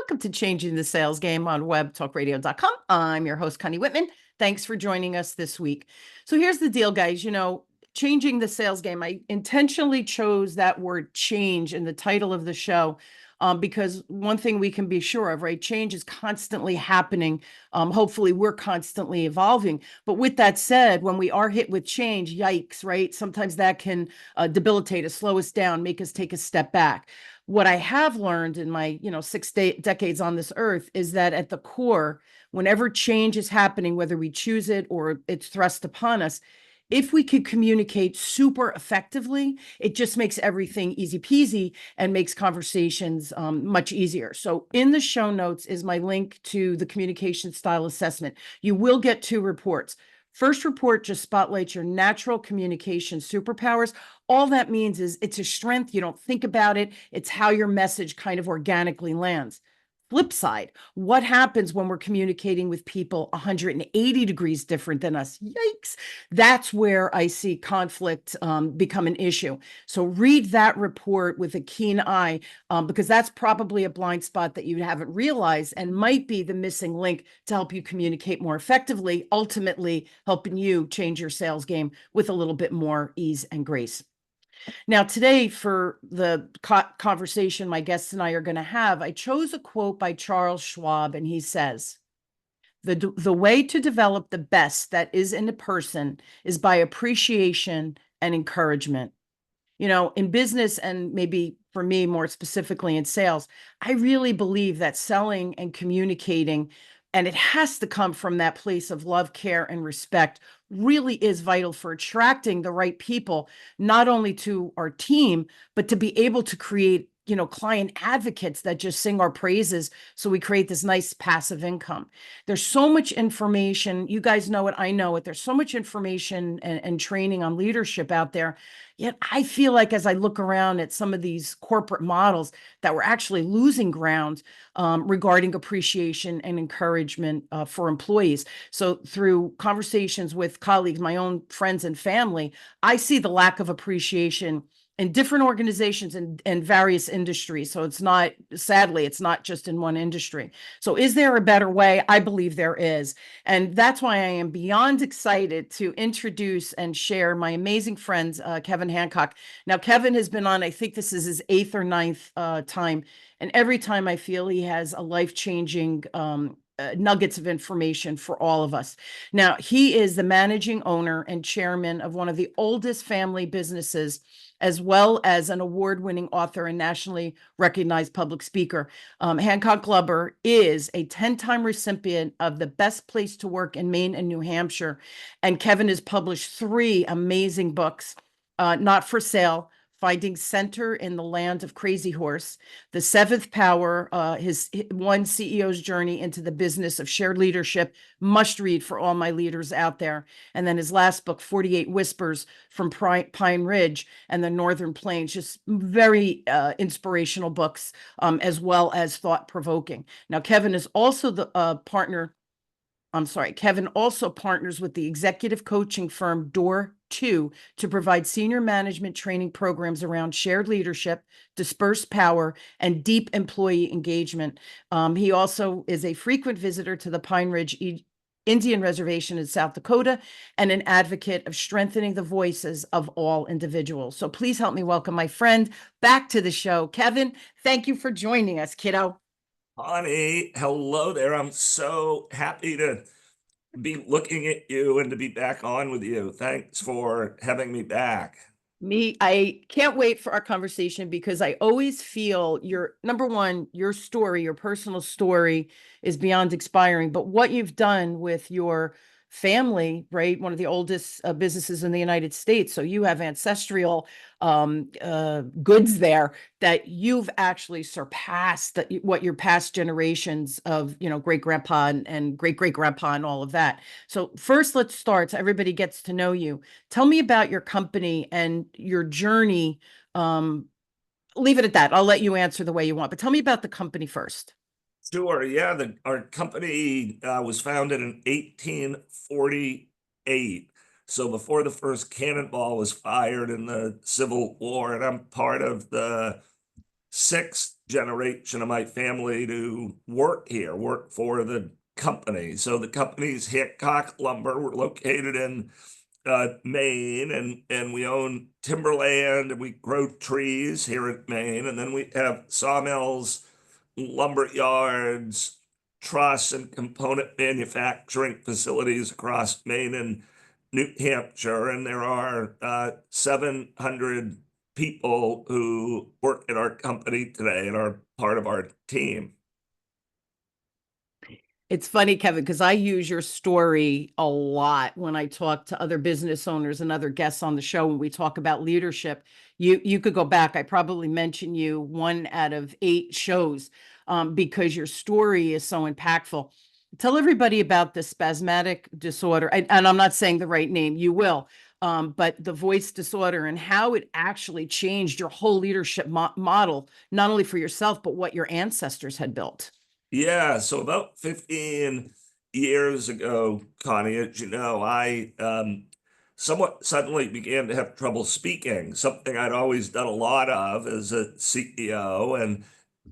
Welcome to Changing the Sales Game on webtalkradio.com. I'm your host, Connie Whitman. Thanks for joining us this week. So here's the deal, guys. Changing the sales game. I intentionally chose that word change in the title of the show because one thing we can be sure of, right? Change is constantly happening. Hopefully, we're constantly evolving. But with that said, when we are hit with change, yikes, right? Sometimes that can debilitate us, slow us down, make us take a step back. What I have learned in my, 6 decades on this earth is that at the core, whenever change is happening, whether we choose it or it's thrust upon us, if we could communicate super effectively, it just makes everything easy peasy and makes conversations much easier. So in the show notes is my link to the communication style assessment. You will get 2 reports. First report just spotlights your natural communication superpowers. All that means is it's a strength. You don't think about it. It's how your message kind of organically lands. Flip side, what happens when we're communicating with people 180 degrees different than us? Yikes. That's where I see conflict become an issue. So read that report with a keen eye because that's probably a blind spot that you haven't realized and might be the missing link to help you communicate more effectively, ultimately helping you change your sales game with a little bit more ease and grace. Now, today, for the conversation my guests and I are going to have, I chose a quote by Charles Schwab, and he says, the way to develop the best that is in a person is by appreciation and encouragement. In business, and maybe for me more specifically in sales, I really believe that selling and communicating, and it has to come from that place of love, care, and respect, really is vital for attracting the right people, not only to our team, but to be able to create client advocates that just sing our praises. So we create this nice passive income. There's so much information. You guys know it. I know it. There's so much information and training on leadership out there. Yet I feel like as I look around at some of these corporate models that we're actually losing ground regarding appreciation and encouragement for employees. So through conversations with colleagues, my own friends and family, I see the lack of appreciation in different organizations and various industries. So sadly, it's not just in one industry. So is there a better way? I believe there is. And that's why I am beyond excited to introduce and share my amazing friend, Kevin Hancock. Now, Kevin has been on, I think this is his 8th or 9th time. And every time I feel he has a life-changing nuggets of information for all of us. Now, he is the managing owner and chairman of one of the oldest family businesses, as well as an award-winning author and nationally recognized public speaker. Hancock Glover is a 10-time recipient of the Best Place to Work in Maine and New Hampshire. And Kevin has published 3 amazing books, Not for Sale, Finding Center in the Land of Crazy Horse, The Seventh Power, his one CEO's journey into the business of shared leadership, must read for all my leaders out there. And then his last book, 48 Whispers from Pine Ridge and the Northern Plains, just very inspirational books, as well as thought-provoking. Now, Kevin is also the Kevin also partners with the executive coaching firm Door2 to provide senior management training programs around shared leadership, dispersed power, and deep employee engagement. He also is a frequent visitor to the Pine Ridge Indian Reservation in South Dakota and an advocate of strengthening the voices of all individuals. So please help me welcome my friend back to the show. Kevin, thank you for joining us, kiddo. Connie, hello there. I'm so happy to be looking at you and to be back on with you. Thanks for having me back. I can't wait for our conversation because I always feel number one, your story, your personal story is beyond inspiring, but what you've done with your family, right? One of the oldest businesses in the United States. So you have ancestral goods there that you've actually surpassed what your past generations of, great grandpa and great great grandpa and all of that. So first, let's start so everybody gets to know you. Tell me about your company and your journey. Leave it at that. I'll let you answer the way you want, but tell me about the company first. Sure. Yeah, our company was founded in 1848. So before the first cannonball was fired in the Civil War, and I'm part of the sixth generation of my family to work here, work for the company. So the company's Hancock Lumber. We're located in Maine, and we own timberland, and we grow trees here in Maine. And then we have sawmills, lumber yards, truss and component manufacturing facilities across Maine and New Hampshire. And there are 700 people who work at our company today and are part of our team. It's funny, Kevin, because I use your story a lot when I talk to other business owners and other guests on the show when we talk about leadership. You could go back. I probably mention you 1 out of 8 shows because your story is so impactful. Tell everybody about the spasmodic disorder, and I'm not saying the right name. You will, but the voice disorder and how it actually changed your whole leadership model, not only for yourself but what your ancestors had built. Yeah, so about 15 years ago, Connie, as you know, I somewhat suddenly began to have trouble speaking, something I'd always done a lot of as a CEO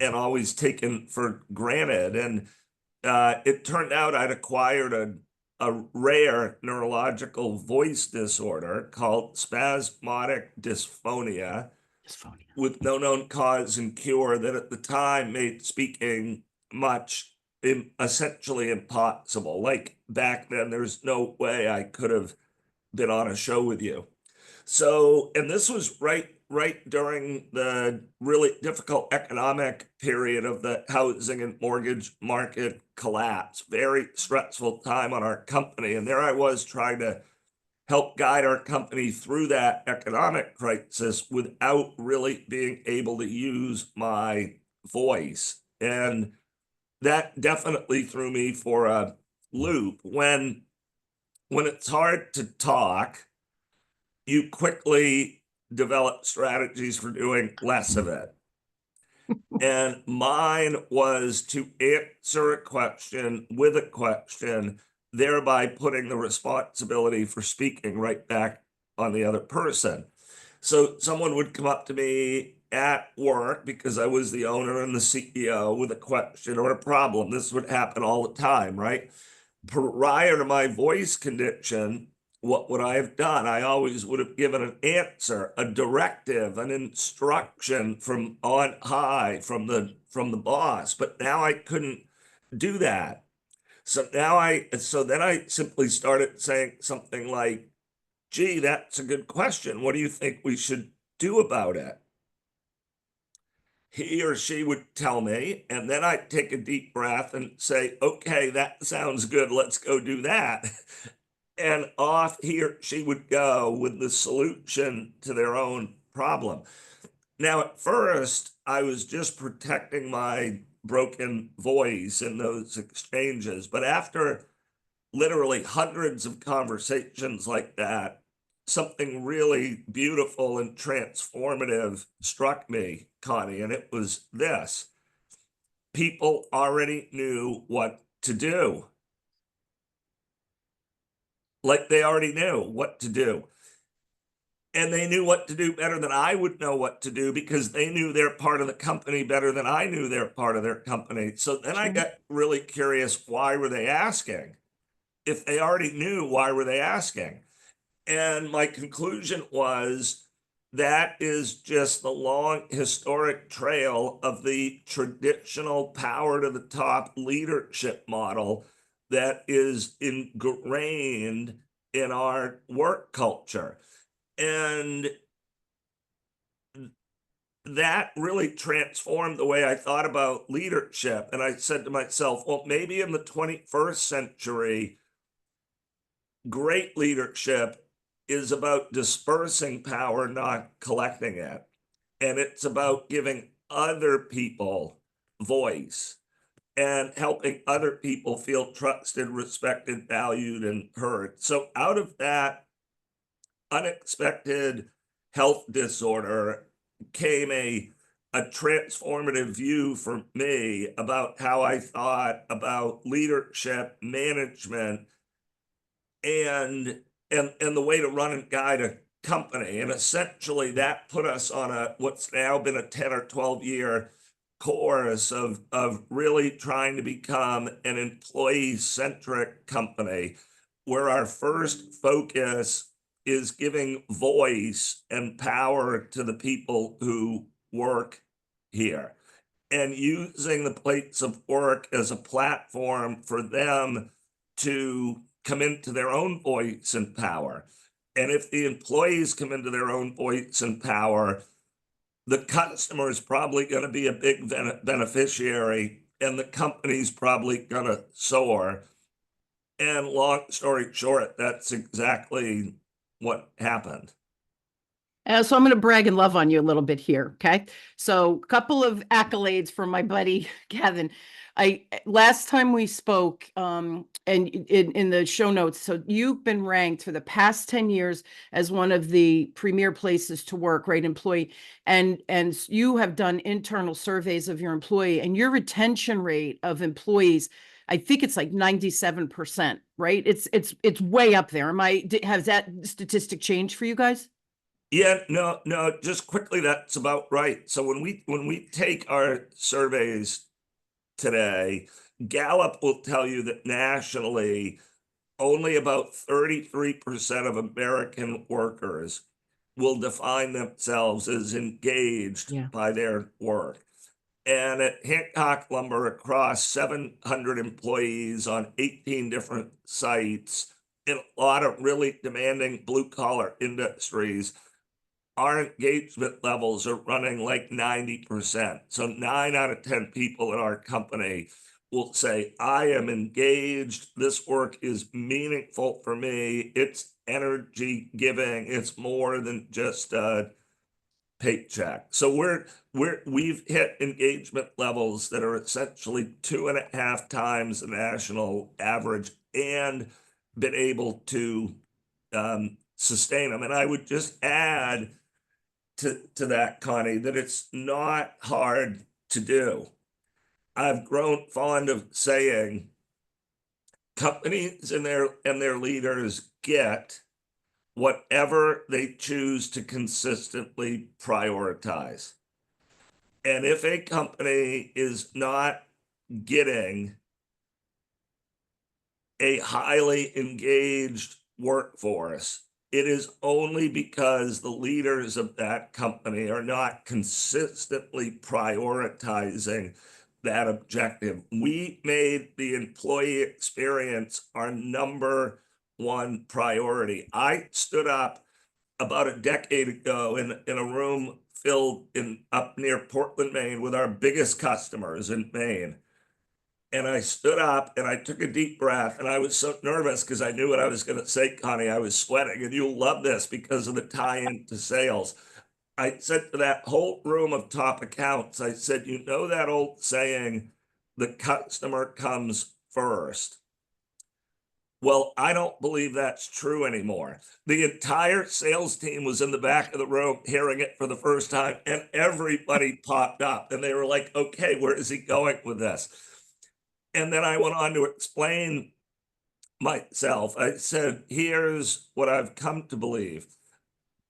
and always taken for granted. And it turned out I'd acquired a rare neurological voice disorder called spasmodic dysphonia Dysphonia. with no known cause and cure that at the time made speaking much essentially impossible. Like back then, there's no way I could have been on a show with you. So, and this was right during the really difficult economic period of the housing and mortgage market collapse. Very stressful time on our company. And there I was trying to help guide our company through that economic crisis without really being able to use my voice. And that definitely threw me for a loop. When it's hard to talk, you quickly develop strategies for doing less of it. And mine was to answer a question with a question, thereby putting the responsibility for speaking right back on the other person. So someone would come up to me at work because I was the owner and the CEO with a question or a problem. This would happen all the time, right? Prior to my voice condition, what would I have done? I always would have given an answer, a directive, an instruction from on high, from the boss. But now I couldn't do that. So then I simply started saying something like, gee, that's a good question. What do you think we should do about it? He or she would tell me, and then I'd take a deep breath and say, okay, that sounds good. Let's go do that. And off he or she would go with the solution to their own problem. Now, at first, I was just protecting my broken voice in those exchanges. But after literally hundreds of conversations like that, something really beautiful and transformative struck me, Connie, and it was this. People already knew what to do. Like they already knew what to do. And they knew what to do better than I would know what to do because they knew their part of the company better than I knew their part of their company. So then I got really curious, why were they asking? If they already knew, why were they asking? And my conclusion was that is just the long historic trail of the traditional power to the top leadership model that is ingrained in our work culture. And that really transformed the way I thought about leadership. And I said to myself, well, maybe in the 21st century, great leadership is about dispersing power, not collecting it. And it's about giving other people voice and helping other people feel trusted, respected, valued, and heard. So out of that unexpected health disorder came a transformative view for me about how I thought about leadership, management, and the way to run and guide a company. And essentially that put us on what's now been a 10 or 12-year course of really trying to become an employee-centric company, where our first focus is giving voice and power to the people who work here, and using the place of work as a platform for them to come into their own voice and power. And if the employees come into their own voice and power, the customer is probably going to be a big beneficiary, and the company's probably going to soar. And long story short, that's exactly what happened. So I'm going to brag and love on you a little bit here. Okay. So a couple of accolades from my buddy, Gavin. Last time we spoke, and in the show notes, so you've been ranked for the past 10 years as one of the premier places to work, right? Employee. And you have done internal surveys of your employee, and your retention rate of employees, I think it's like 97%, right? It's way up there. Has that statistic changed for you guys? Yeah, no, just quickly, that's about right. So when we take our surveys today, Gallup will tell you that nationally, only about 33% of American workers will define themselves as engaged Yeah. by their work. And at Hancock Lumber, across 700 employees on 18 different sites in a lot of really demanding blue collar industries, our engagement levels are running like 90%. So 9 out of 10 people in our company will say, I am engaged. This work is meaningful for me. It's energy giving. It's more than just a paycheck. So we've hit engagement levels that are essentially 2.5 times the national average, and been able to sustain them. And I would just add to that, Connie, that it's not hard to do. I've grown fond of saying companies and their leaders get whatever they choose to consistently prioritize. And if a company is not getting a highly engaged workforce, it is only because the leaders of that company are not consistently prioritizing that objective. We made the employee experience our number one priority. I stood up about a decade ago in a room filled up near Portland, Maine, with our biggest customers in Maine. And I stood up and I took a deep breath, and I was so nervous because I knew what I was going to say, Connie. I was sweating, and you'll love this because of the tie-in to sales. I said to that whole room of top accounts, I said, you know that old saying, the customer comes first. Well, I don't believe that's true anymore. The entire sales team was in the back of the room hearing it for the first time, and everybody popped up and they were like, okay, where is he going with this? And then I went on to explain myself. I said, here's what I've come to believe.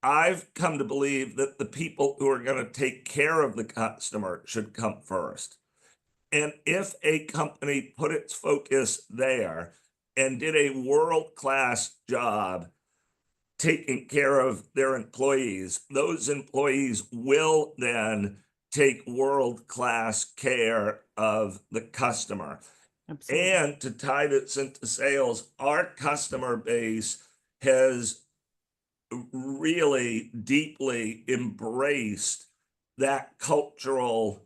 I've come to believe that the people who are going to take care of the customer should come first. And if a company put its focus there and did a world-class job taking care of their employees, those employees will then take world-class care of the customer. Absolutely. And to tie this into sales, our customer base has really deeply embraced that cultural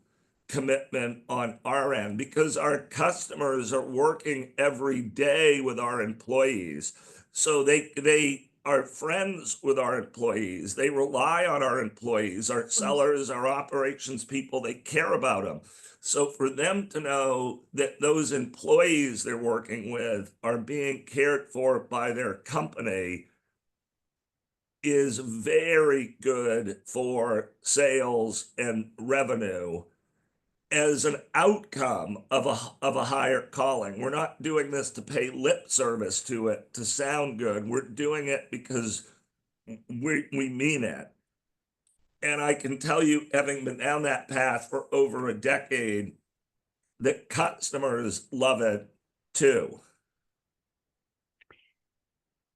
commitment on our end, because our customers are working every day with our employees. So they are friends with our employees. They rely on our employees, our sellers, our operations people, they care about them. So for them to know that those employees they're working with are being cared for by their company is very good for sales and revenue as an outcome of a higher calling. We're not doing this to pay lip service to it, to sound good. We're doing it because we mean it. And I can tell you, having been down that path for over a decade, that customers love it too.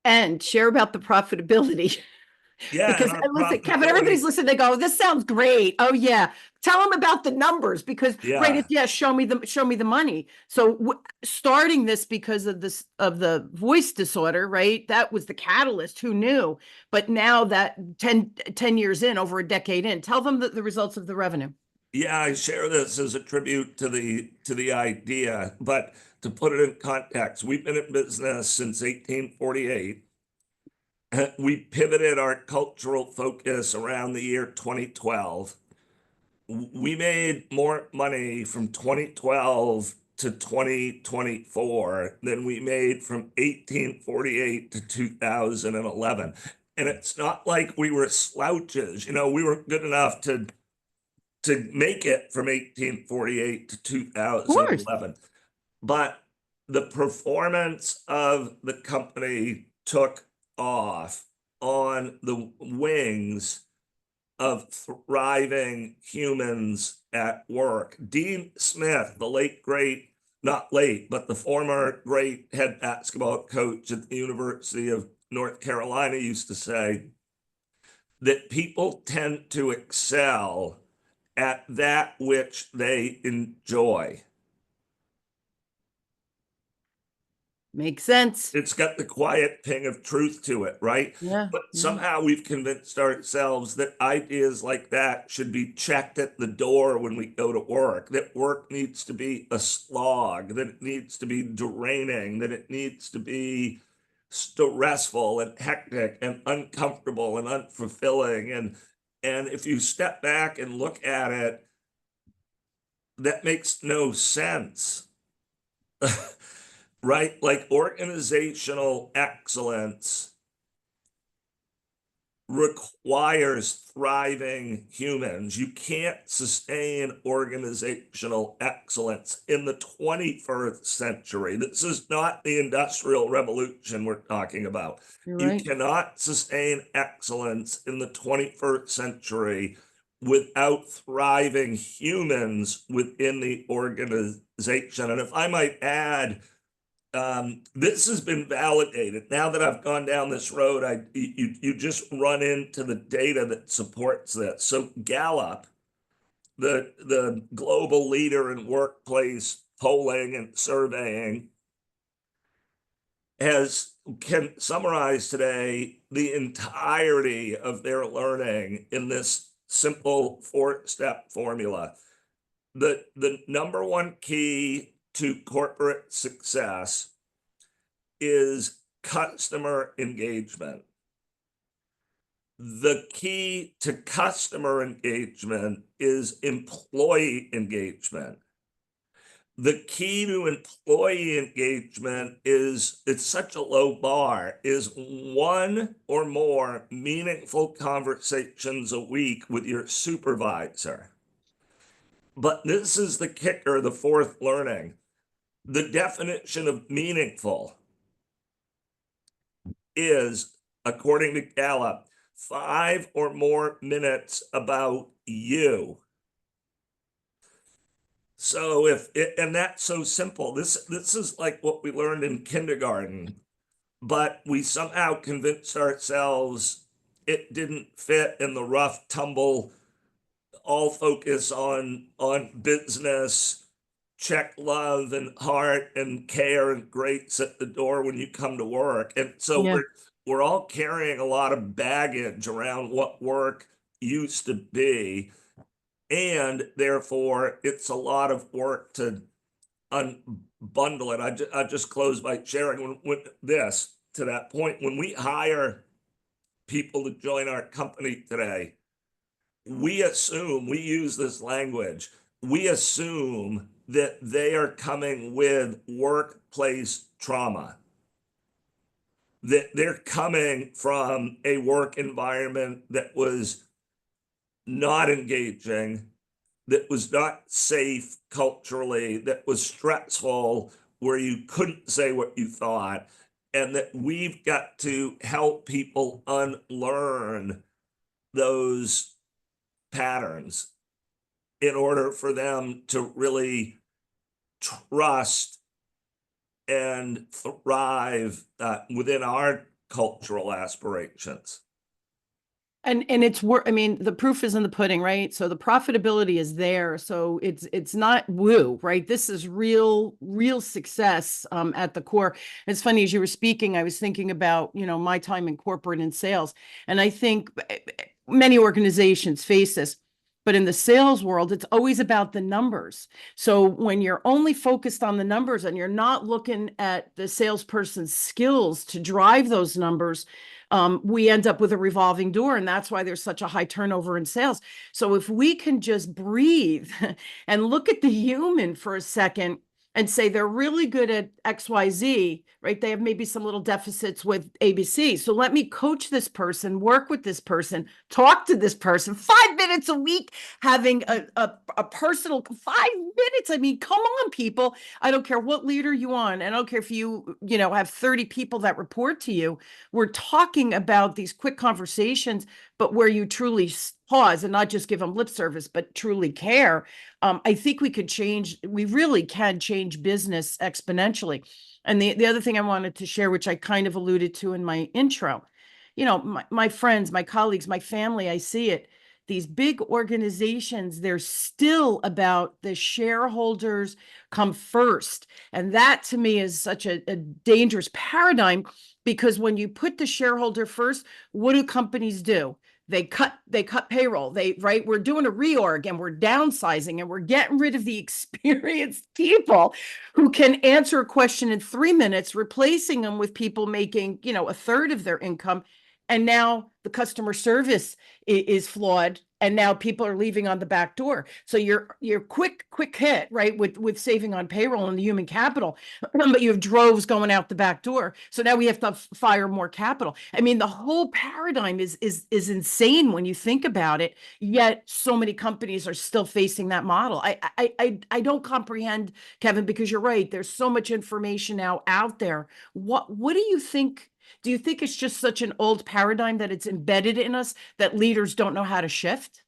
And share about the profitability. Yeah, and Because our listen, Kevin, everybody's profitability, listening. They go, "This sounds great." Oh yeah, tell them about the numbers because right, yeah. it's, yeah, show me the money. So starting this because of this of the voice disorder, right? That was the catalyst. Who knew? But now that 10 years in, over a decade in, tell them the results of the revenue. Yeah, I share this as a tribute to the idea, but to put it in context, we've been in business since 1848. We pivoted our cultural focus around the year 2012. We made more money from 2012 to 2024 than we made from 1848 to 2011. And it's not like we were slouches. We were good enough to make it from 1848 to Of course, 2011. But the performance of the company took off on the wings of thriving humans at work. Dean Smith, the late great, not late, but the former great head basketball coach at the University of North Carolina, used to say that people tend to excel at that which they enjoy. makes sense. It's got the quiet ping of truth to it, right? Yeah, But yeah. somehow we've convinced ourselves that ideas like that should be checked at the door when we go to work, that work needs to be a slog, that it needs to be draining, that it needs to be stressful and hectic and uncomfortable and unfulfilling. And if you step back and look at it, that makes no sense. Right? Like organizational excellence requires thriving humans. You can't sustain organizational excellence in the 21st century. This is not the Industrial Revolution we're talking about. You're You right. cannot sustain excellence in the 21st century without thriving humans within the organization. And if I might add, this has been validated. Now that I've gone down this road, you just run into the data that supports this. So Gallup, the global leader in workplace polling and surveying, can summarize today the entirety of their learning in this simple 4-step formula. The number one key to corporate success is customer engagement. The key to customer engagement is employee engagement. The key to employee engagement is, it's such a low bar, is one or more meaningful conversations a week with your supervisor. But this is the kicker, the fourth learning. The definition of meaningful is, according to Gallup, 5 or more minutes about you. So and that's so simple. This is like what we learned in kindergarten, but we somehow convinced ourselves it didn't fit in the rough tumble, all focus on business, check love and heart and care and grace at the door when you come to work. And so Yeah. we're all carrying a lot of baggage around what work used to be, and therefore it's a lot of work to unbundle it. I just close by sharing when this, to that point, when we hire people to join our company today, we use this language, we assume that they are coming with workplace trauma, that they're coming from a work environment that was not engaging, that was not safe culturally, that was stressful, where you couldn't say what you thought. and that we've got to help people unlearn those patterns in order for them to really trust and thrive within our cultural aspirations. And it's work. I mean, the proof is in the pudding, right? So the profitability is there. So it's not woo, right? This is real success at the core. It's funny, as you were speaking, I was thinking about, my time in corporate and sales. And I think many organizations face this, but in the sales world, it's always about the numbers. So when you're only focused on the numbers and you're not looking at the salesperson's skills to drive those numbers, we end up with a revolving door. And that's why there's such a high turnover in sales. So if we can just breathe and look at the human for a second and say they're really good at XYZ, right? They have maybe some little deficits with ABC. So let me coach this person, work with this person, talk to this person 5 minutes a week, having a personal 5 minutes. I mean, come on, people. I don't care what leader you on. I don't care if you have 30 people that report to you. We're talking about these quick conversations, but where you truly pause and not just give them lip service, but truly care. I think we really can change business exponentially. And the other thing I wanted to share, which I kind of alluded to in my intro, my friends, my colleagues, my family, I see it. These big organizations, they're still about the shareholders come first. And that to me is such a dangerous paradigm, because when you put the shareholder first, what do companies do? They cut payroll. We're doing a reorg and we're downsizing and we're getting rid of the experienced people who can answer a question in 3 minutes, replacing them with people making, a third of their income. And now the customer service is flawed, and now people are leaving on the back door. So you're quick hit, right, with saving on payroll and the human capital, but you have droves going out the back door. So now we have to fire more capital. I mean, the whole paradigm is insane when you think about it. Yet so many companies are still facing that model. I don't comprehend, Kevin, because you're right. There's so much information now out there. What do you think? Do you think it's just such an old paradigm that it's embedded in us that leaders don't know how to shift?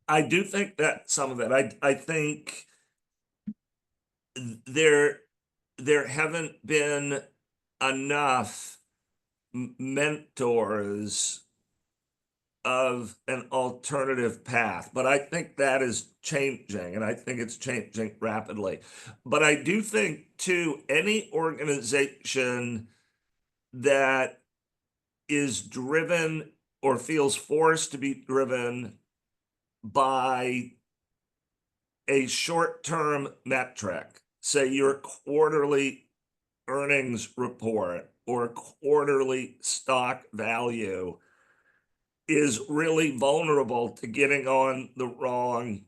I do think that some of it. I think there haven't been enough mentors of an alternative path, but I think that is changing, and I think it's changing rapidly. But I do think too, any organization that is driven or feels forced to be driven by a short-term metric, say your quarterly earnings report or quarterly stock value, is really vulnerable to getting on the wrong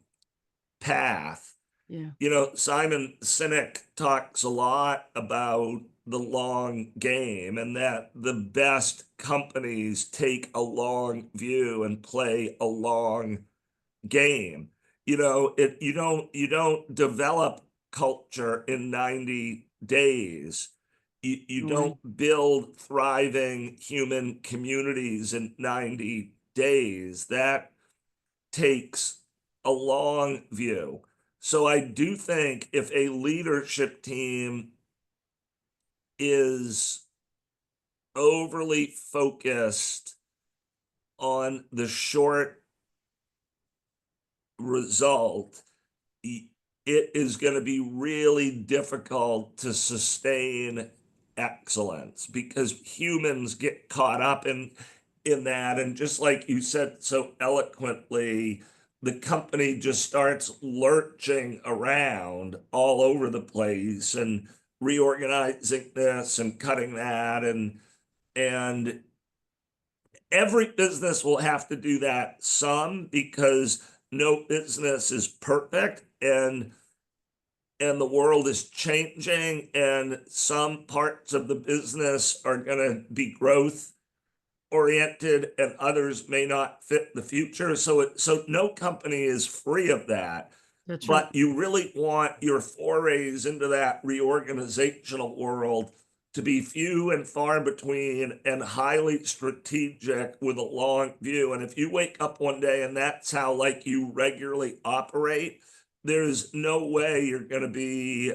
path. Yeah. Simon Sinek talks a lot about the long game, and that the best companies take a long view and play a long game. You don't develop culture in 90 days. You Right. don't build thriving human communities in 90 days. That takes a long view. So I do think if a leadership team is overly focused on the short result, it is going to be really difficult to sustain excellence, because humans get caught up in that. And just like you said so eloquently, the company just starts lurching around all over the place and reorganizing this and cutting that, and every business will have to do that some, because no business is perfect, and the world is changing, and some parts of the business are going to be growth oriented and others may not fit the future. So no company is free of that. That's right. But you really want your forays into that reorganizational world to be few and far between and highly strategic with a long view. And if you wake up one day and that's how like you regularly operate, there's no way you're going to be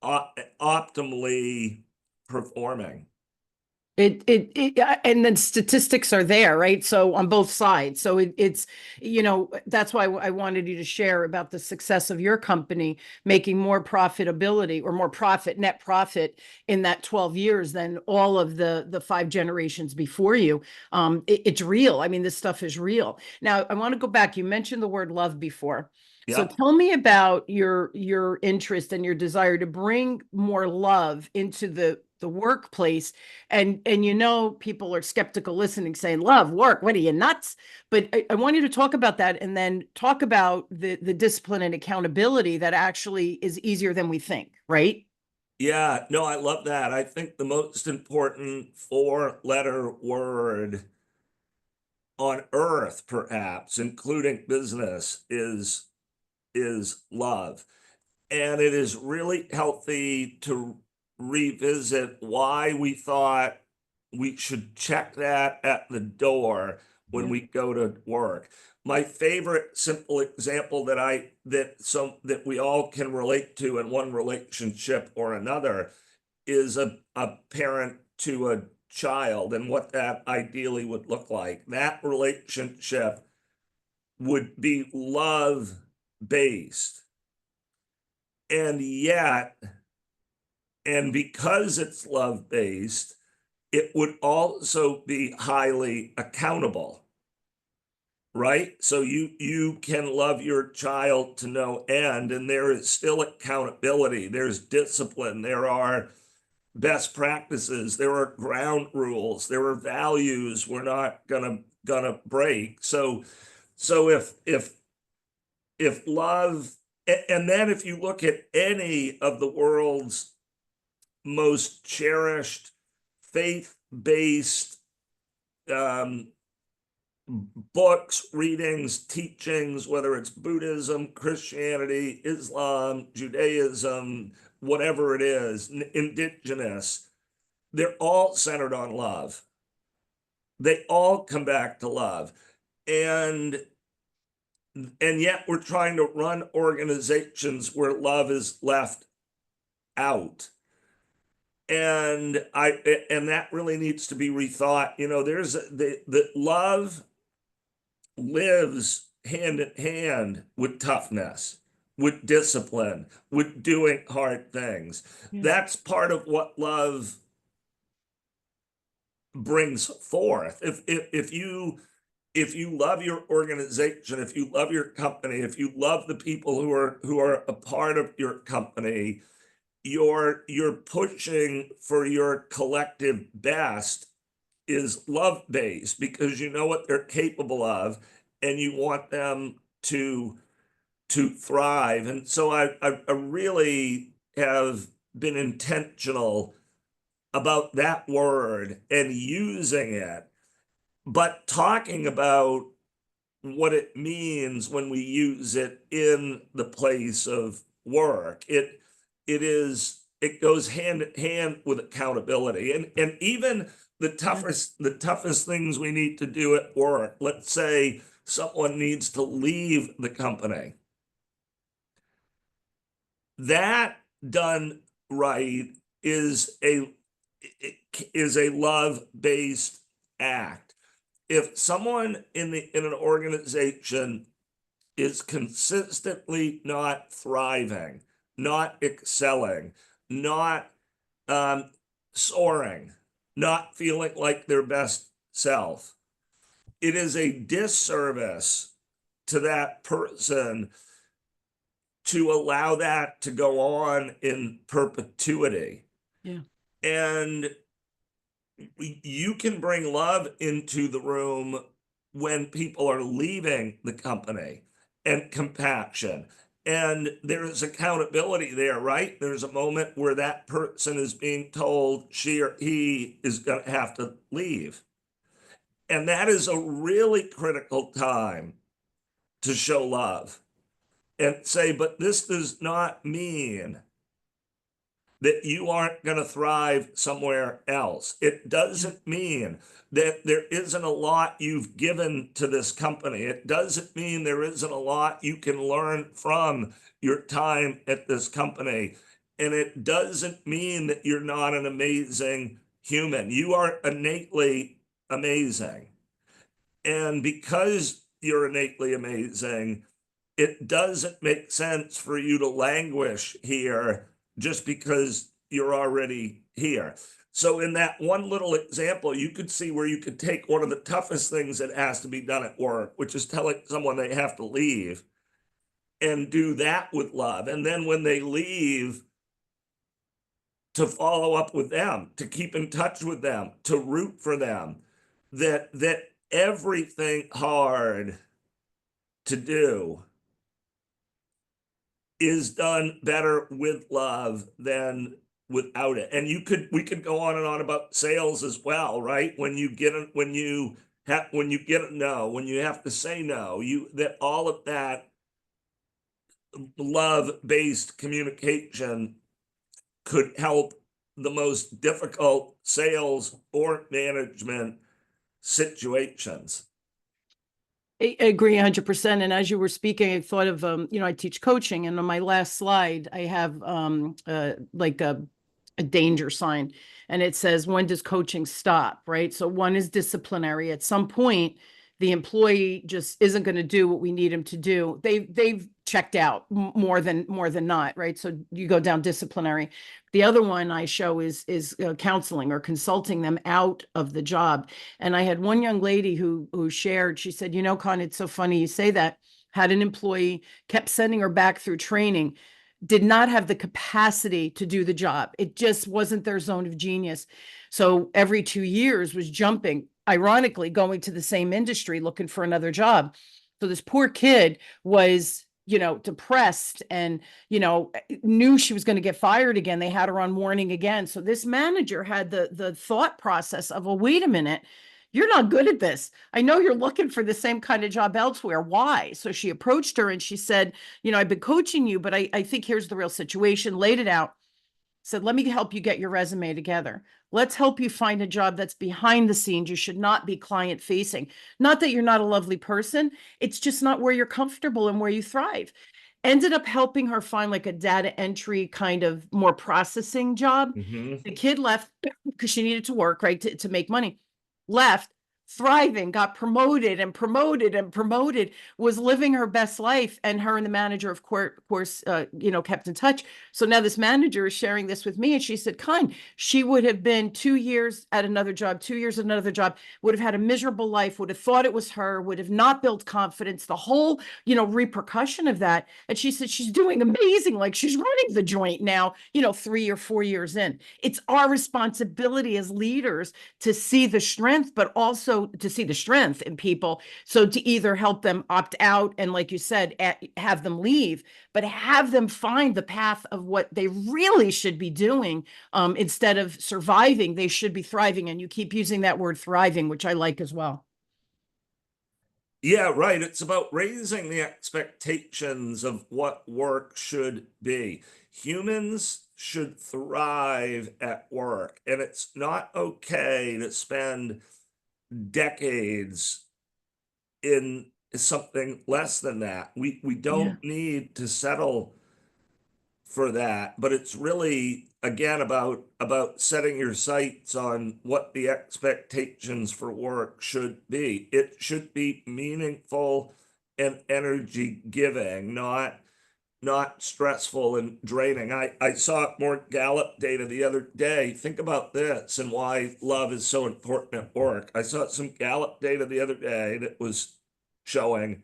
optimally performing. And then statistics are there, right? So on both sides. So it's, that's why I wanted you to share about the success of your company making more profitability or more profit, net profit in that 12 years than all of the five generations before you. It's real. I mean, this stuff is real. Now, I want to go back. You mentioned the word love before. So Yep. tell me about your interest and your desire to bring more love into the workplace. And people are skeptical listening, saying, love, work, what are you, nuts? But I want you to talk about that, and then talk about the discipline and accountability that actually is easier than we think, right? Yeah, no, I love that. I think the most important four-letter word on earth, perhaps, including business, is love. And it is really healthy to revisit why we thought we should check that at the door when Yeah. we go to work. My favorite simple example that we all can relate to in one relationship or another is a parent to a child and what that ideally would look like. That relationship would be love based. And yet, and because it's love based, it would also be highly accountable, right? So you can love your child to no end, and there is still accountability. There's discipline. There are best practices. There are ground rules. There are values we're not gonna break. So if love, and then if you look at any of the world's most cherished faith-based um, books, readings, teachings, whether it's Buddhism, Christianity, Islam, Judaism, whatever it is, indigenous, they're all centered on love. They all come back to love. And yet we're trying to run organizations where love is left out. And that really needs to be rethought. There's the love lives hand in hand with toughness, with discipline, with doing hard things. Yeah. That's part of what love brings forth. If you love your organization, if you love your company, if you love the people who are a part of your company, you're pushing for your collective best is love based because you know what they're capable of and you want them to thrive. And so I really have been intentional about that word and using it, but talking about what it means when we use it in the place of work. It goes hand in hand with accountability. And even Yeah. the toughest things we need to do at work. Let's say someone needs to leave the company. That done right is a love-based act. If someone in an organization is consistently not thriving, not excelling, not soaring, not feeling like their best self, it is a disservice to that person to allow that to go on in perpetuity. Yeah. And you can bring love into the room when people are leaving the company, and compassion. And there is accountability there, right? There's a moment where that person is being told she or he is going to have to leave. And that is a really critical time to show love and say, but this does not mean that you aren't going to thrive somewhere else. It doesn't mean that there isn't a lot you've given to this company. It doesn't mean there isn't a lot you can learn from your time at this company. And it doesn't mean that you're not an amazing human. You are innately amazing. And because you're innately amazing, it doesn't make sense for you to languish here just because you're already here. So, in that one little example, you could see where you could take one of the toughest things that has to be done at work, which is telling someone they have to leave, and do that with love. And then when they leave, to follow up with them, to keep in touch with them, to root for them, that everything hard to do is done better with love than without it. And we could go on and on about sales as well, right? When you get a no, when you have to say no, that all of that love-based communication could help the most difficult sales or management situations. I agree 100%. And as you were speaking, I thought of, I teach coaching, and on my last slide, I have like a danger sign, and it says, when does coaching stop? Right. So one is disciplinary. At some point, the employee just isn't going to do what we need him to do. They've checked out more than not. Right. So you go down disciplinary. The other one I show is counseling or consulting them out of the job. And I had one young lady who shared, she said, Con, it's so funny you say that. Had an employee, kept sending her back through training, did not have the capacity to do the job. It just wasn't their zone of genius. So every 2 years was jumping, ironically, going to the same industry, looking for another job. So this poor kid was, depressed and, knew she was going to get fired again. They had her on warning again. So this manager had the thought process of, well, wait a minute, you're not good at this. I know you're looking for the same kind of job elsewhere. Why? So she approached her and she said, I've been coaching you, but I think here's the real situation, laid it out, said, let me help you get your resume together. Let's help you find a job that's behind the scenes. You should not be client facing. Not that you're not a lovely person. It's just not where you're comfortable and where you thrive. Ended up helping her find like a data entry kind of more processing job. Mm-hmm. The kid left because she needed to work, right, to make money. Left, thriving, got promoted and promoted and promoted, was living her best life. And her and the manager, of course, kept in touch. So now this manager is sharing this with me. And she said, Con, she would have been 2 years at another job, 2 years at another job, would have had a miserable life, would have thought it was her, would have not built confidence, the whole, repercussion of that. And she said, she's doing amazing. Like she's running the joint now, 3 or 4 years in. It's our responsibility as leaders to see the strength, but also to see the strength in people. So to either help them opt out and, like you said, have them leave, but have them find the path of what they really should be doing. Instead of surviving, they should be thriving. And you keep using that word thriving, which I like as well. Yeah, right. It's about raising the expectations of what work should be. Humans should thrive at work, and it's not okay to spend decades in something less than that. We Yeah. don't need to settle for that, but it's really again about setting your sights on what the expectations for work should be. It should be meaningful and energy giving, not stressful and draining. I saw more Gallup data the other day. Think about this and why love is so important at work. I saw some Gallup data the other day that was showing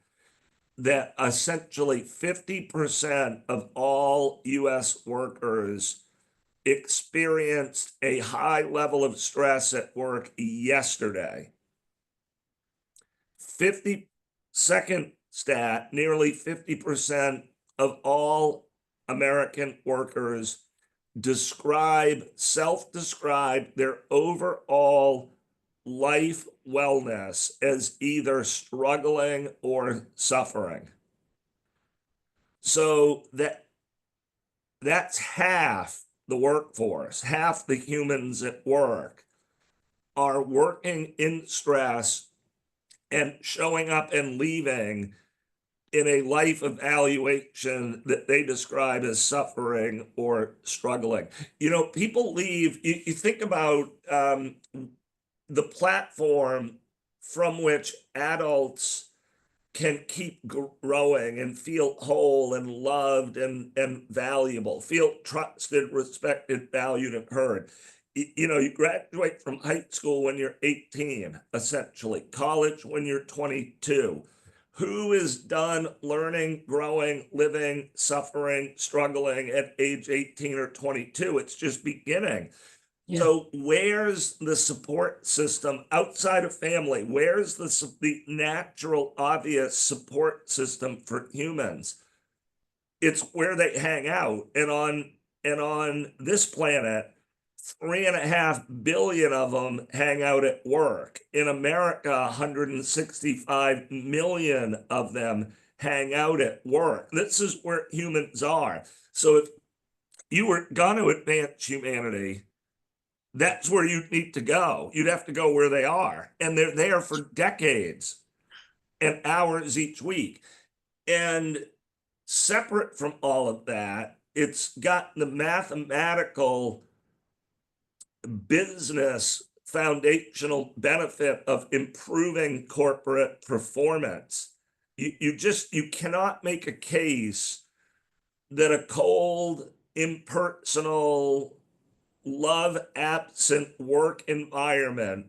that essentially 50% of all US workers experienced a high level of stress at work yesterday. 52nd stat, nearly 50% of all American workers self-describe their overall life wellness as either struggling or suffering. So that's half the workforce, half the humans at work are working in stress and showing up and leaving in a life evaluation that they describe as suffering or struggling. People leave, you think about the platform from which adults can keep growing and feel whole and loved and valuable, feel trusted, respected, valued, and heard. You graduate from high school when you're 18, essentially, college when you're 22. Who is done learning, growing, living, suffering, struggling at age 18 or 22? It's just beginning. Yeah. So where's the support system outside of family? Where's the natural, obvious support system for humans? It's where they hang out. And on this planet, 3.5 billion of them hang out at work. In America, 165 million of them hang out at work. This is where humans are. So if you were going to advance humanity, that's where you need to go. You'd have to go where they are. And they're there for decades and hours each week. And separate from all of that, it's got the mathematical business foundational benefit of improving corporate performance. You cannot make a case that a cold, impersonal, love absent work environment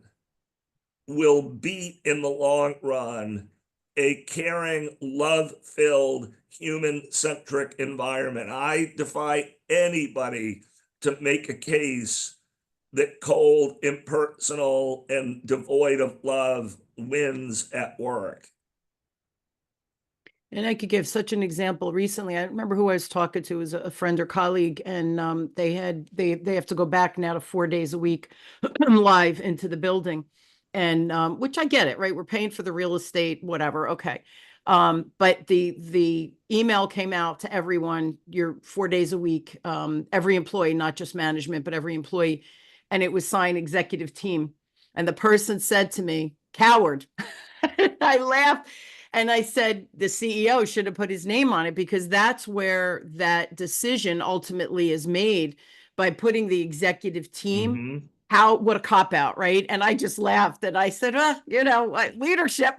will beat in the long run a caring, love filled, human centric environment. I defy anybody to make a case that cold, impersonal, and devoid of love wins at work. And I could give such an example recently. I remember who I was talking to, was a friend or colleague, and they have to go back now to 4 days a week live into the building, and which I get it, right? We're paying for the real estate, whatever. Okay. But the email came out to everyone, you're 4 days a week, every employee, not just management, but every employee, and it was signed executive team. And the person said to me, "Coward." I laughed. And I said the CEO should have put his name on it, because that's where that decision ultimately is made, by putting the executive team. Mm-hmm. What a cop out, right? And I just laughed and I said, leadership,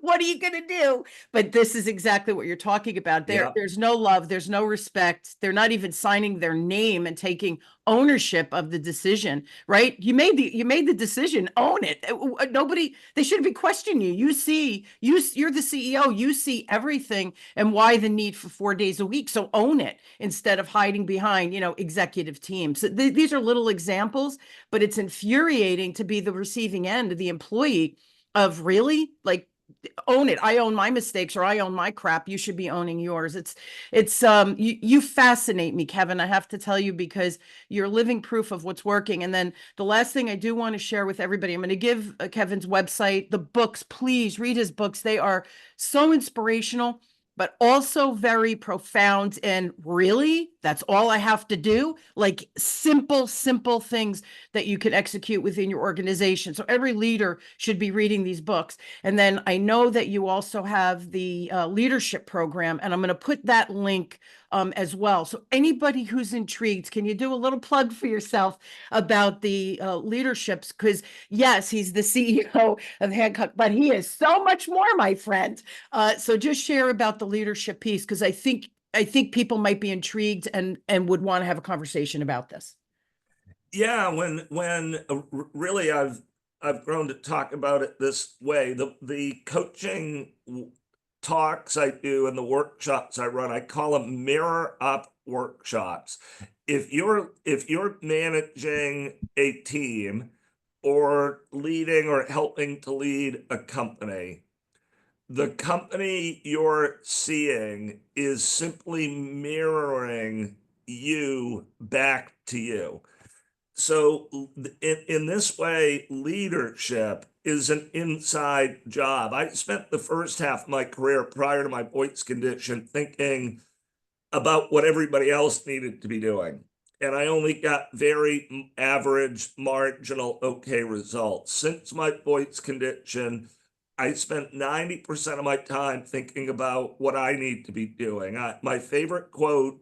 what are you going to do? But this is exactly what you're talking about. Yeah. There's no love, there's no respect. They're not even signing their name and taking ownership of the decision, right? You made the decision, own it. Nobody, they shouldn't be questioning you. You're the CEO, you see everything, and why the need for 4 days a week. So own it, instead of hiding behind, executive teams. So these are little examples, but it's infuriating to be the receiving end of the employee of, really, like, own it. I own my mistakes, or I own my crap. You should be owning yours. You fascinate me, Kevin. I have to tell you, because you're living proof of what's working. And then the last thing I do want to share with everybody, I'm going to give Kevin's website, the books. Please read his books. They are so inspirational, but also very profound. And really, that's all I have to do. Like, simple things that you can execute within your organization. So every leader should be reading these books. And then I know that you also have the leadership program, and I'm going to put that link as well. So anybody who's intrigued, can you do a little plug for yourself about the leaderships? Because yes, he's the CEO of Hancock, but he is so much more, my friend. So just share about the leadership piece, because I think people might be intrigued and would want to have a conversation about this. Yeah, when really I've grown to talk about it this way. The coaching talks I do and the workshops I run, I call them mirror up workshops. If you're managing a team or leading or helping to lead a company, the company you're seeing is simply mirroring you back to you. So in this way, leadership is an inside job. I spent the first half of my career prior to my voice condition thinking about what everybody else needed to be doing. and I only got very average, marginal, okay results. Since my voice condition, I spent 90% of my time thinking about what I need to be doing. My favorite quote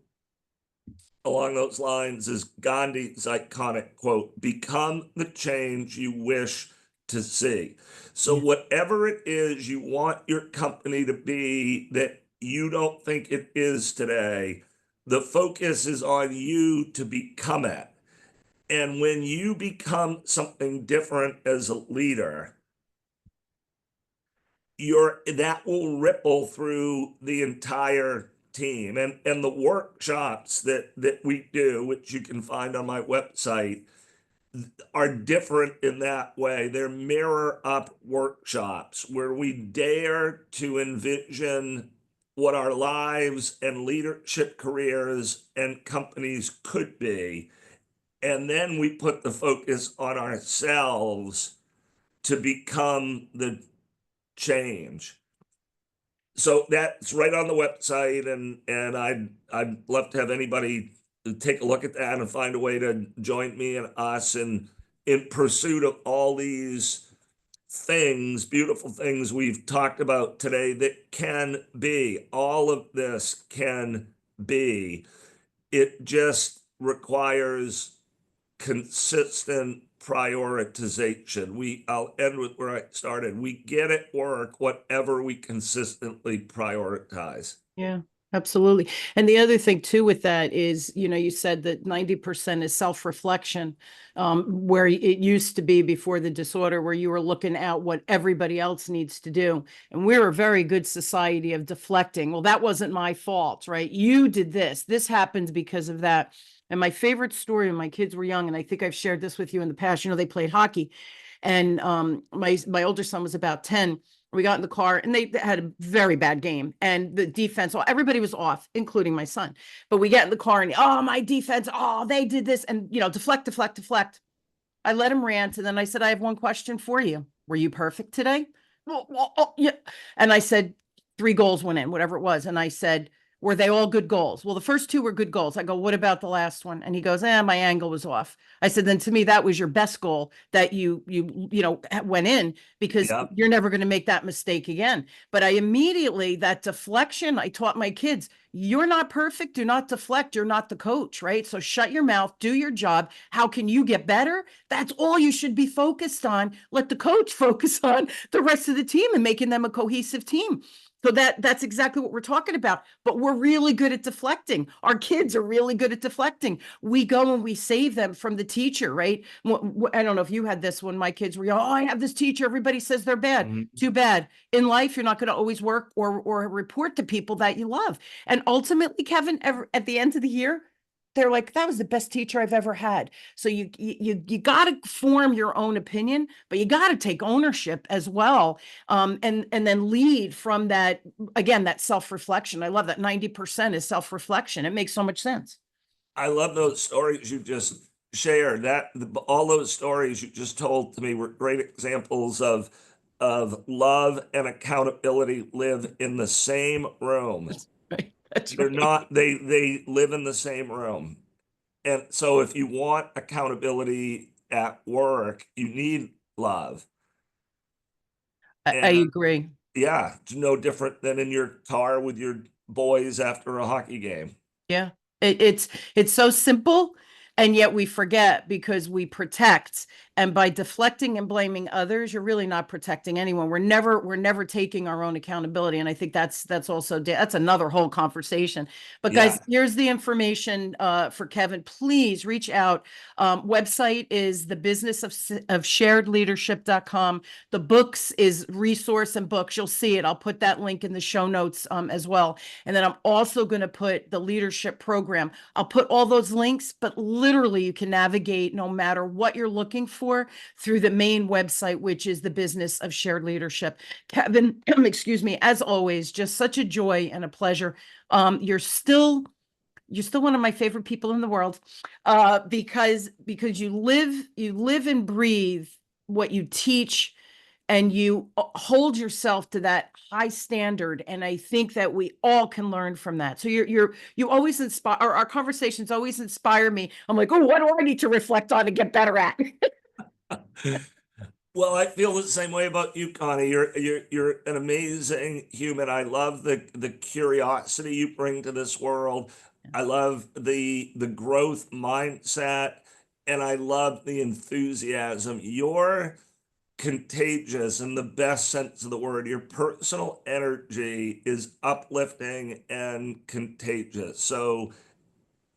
along those lines is Gandhi's iconic quote, become the change you wish to see. So, Yeah. whatever it is you want your company to be that you don't think it is today, the focus is on you to become it. And when you become something different as a leader, that will ripple through the entire team. And the workshops that we do, which you can find on my website, are different in that way. They're mirror up workshops where we dare to envision what our lives and leadership careers and companies could be. And then we put the focus on ourselves to become the change. So that's right on the website, and I'd love to have anybody take a look at that and find a way to join me and us in pursuit of all these things, beautiful things we've talked about today that can be. All of this can be. It just requires consistent prioritization. I'll end with where I started. We get at work whatever we consistently prioritize. Yeah, absolutely. And the other thing too with that is, you said that 90% is self-reflection, where it used to be before the disorder, where you were looking at what everybody else needs to do. And we're a very good society of deflecting. Well, that wasn't my fault, right? You did this. This happened because of that. And my favorite story when my kids were young, and I think I've shared this with you in the past, they played hockey. And my older son was about 10. We got in the car and they had a very bad game, and the defense, everybody was off, including my son. But we get in the car and, oh, my defense, oh, they did this, and deflect, deflect, deflect. I let him rant, and then I said, I have one question for you. Were you perfect today? Well, yeah. And I said, 3 goals went in, whatever it was. And I said, were they all good goals? Well, the first 2 were good goals. I go, what about the last one? And he goes, my angle was off. I said, then to me, that was your best goal that you went in, because Yep. you're never going to make that mistake again. But I immediately, that deflection, I taught my kids, you're not perfect. Do not deflect. You're not the coach, right? So shut your mouth, do your job. How can you get better? That's all you should be focused on. Let the coach focus on the rest of the team and making them a cohesive team. So that's exactly what we're talking about. But we're really good at deflecting. Our kids are really good at deflecting. We go and we save them from the teacher, right? I don't know if you had this when my kids were young. Oh, I have this teacher. Everybody says they're bad. Mhm. Too bad. In life, you're not going to always work or report to people that you love. And ultimately, Kevin, at the end of the year, they're like, that was the best teacher I've ever had. So you got to form your own opinion, but you got to take ownership as well, and then lead from that, again, that self-reflection. I love that 90% is self-reflection. It makes so much sense. I love those stories you just shared. All those stories you just told to me were great examples of love and accountability live in the same room. That's right. That's They're right. not, they live in the same room. And so if you want accountability at work, you need love. I And agree. yeah, it's no different than in your car with your boys after a hockey game. Yeah. It's so simple, and yet we forget because we protect. And by deflecting and blaming others, you're really not protecting anyone. We're never taking our own accountability. And I think that's also that's another whole conversation. But guys, Yeah. here's the information for Kevin. Please reach out. Website is the business of sharedleadership.com. The books is resource and books. You'll see it. I'll put that link in the show notes as well. And then I'm also going to put the leadership program. I'll put all those links, but literally you can navigate no matter what you're looking for through the main website, which is the business of shared leadership. Kevin, excuse me, as always, just such a joy and a pleasure. You're still one of my favorite people in the world, because you live and breathe what you teach, and you hold yourself to that high standard. And I think that we all can learn from that. So you always inspire, our conversations always inspire me. I'm like, oh, what do I need to reflect on and get better at? Well, I feel the same way about you, Connie. You're an amazing human. I love the curiosity you bring to this world. I love the growth mindset, and I love the enthusiasm. You're contagious in the best sense of the word. Your personal energy is uplifting and contagious. So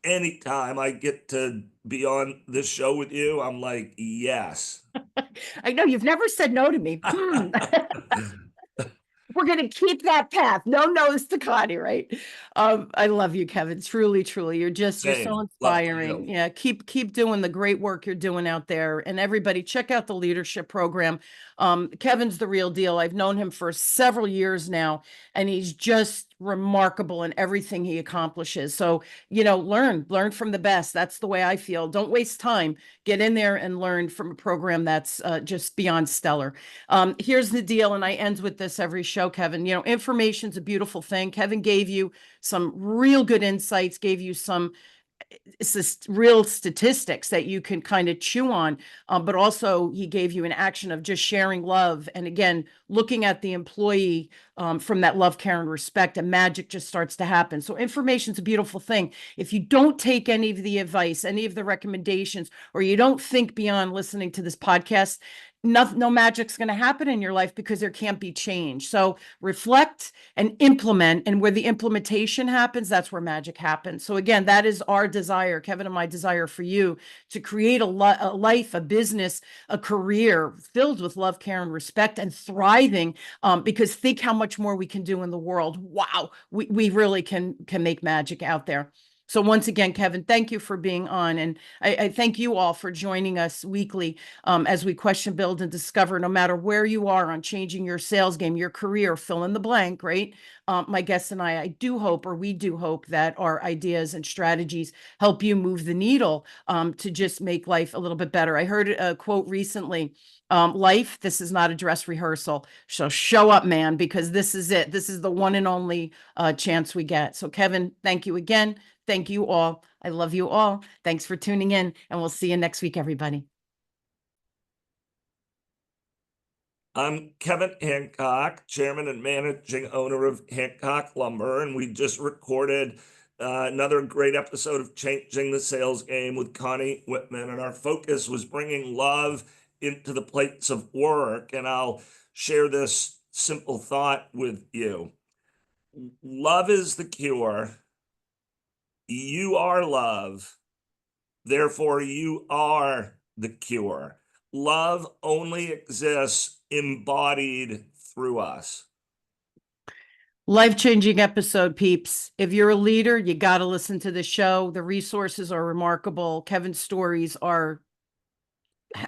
anytime I get to be on this show with you, I'm like, yes. I know you've never said no to me. We're going to keep that path. No nose to Connie, right? I love you, Kevin. Truly, truly. You're so Same. Love to inspiring. you. Yeah. Keep doing the great work you're doing out there. And everybody check out the leadership program. Kevin's the real deal. I've known him for several years now, and he's just remarkable in everything he accomplishes. So, learn from the best. That's the way I feel. Don't waste time. Get in there and learn from a program that's just beyond stellar. Here's the deal, and I end with this every show, Kevin. Information's a beautiful thing. Kevin gave you some real good insights, gave you some real statistics that you can kind of chew on, but also he gave you an action of just sharing love. And again, looking at the employee from that love, care, and respect, and magic just starts to happen. So information's a beautiful thing. If you don't take any of the advice, any of the recommendations, or you don't think beyond listening to this podcast, no magic's going to happen in your life, because there can't be change. So reflect and implement, and where the implementation happens, that's where magic happens. So again, that is our desire, Kevin and my desire for you, to create a life, a business, a career filled with love, care, and respect, and thriving, because think how much more we can do in the world. Wow, we really can make magic out there. So once again, Kevin, thank you for being on. And I thank you all for joining us weekly as we question, build, and discover, no matter where you are on changing your sales game, your career, fill in the blank, right? My guests and I do hope, or we do hope, that our ideas and strategies help you move the needle to just make life a little bit better. I heard a quote recently. Life, this is not a dress rehearsal. So show up, man, because this is it. This is the one and only chance we get. So Kevin, thank you again. Thank you all. I love you all. Thanks for tuning in, and we'll see you next week, everybody. I'm Kevin Hancock, chairman and managing owner of Hancock Lumber, and we just recorded another great episode of Changing the Sales Game with Connie Whitman, and our focus was bringing love into the plates of work. And I'll share this simple thought with you. Love is the cure. You are love. Therefore, you are the cure. Love only exists embodied through us. Life-changing episode, peeps. If you're a leader, you got to listen to the show. The resources are remarkable. Kevin's stories are,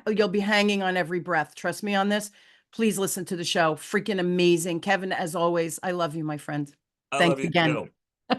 you'll be hanging on every breath. Trust me on this. Please listen to the show. Freaking amazing. Kevin, as always, I love you, my friend. I love Thanks you again. too.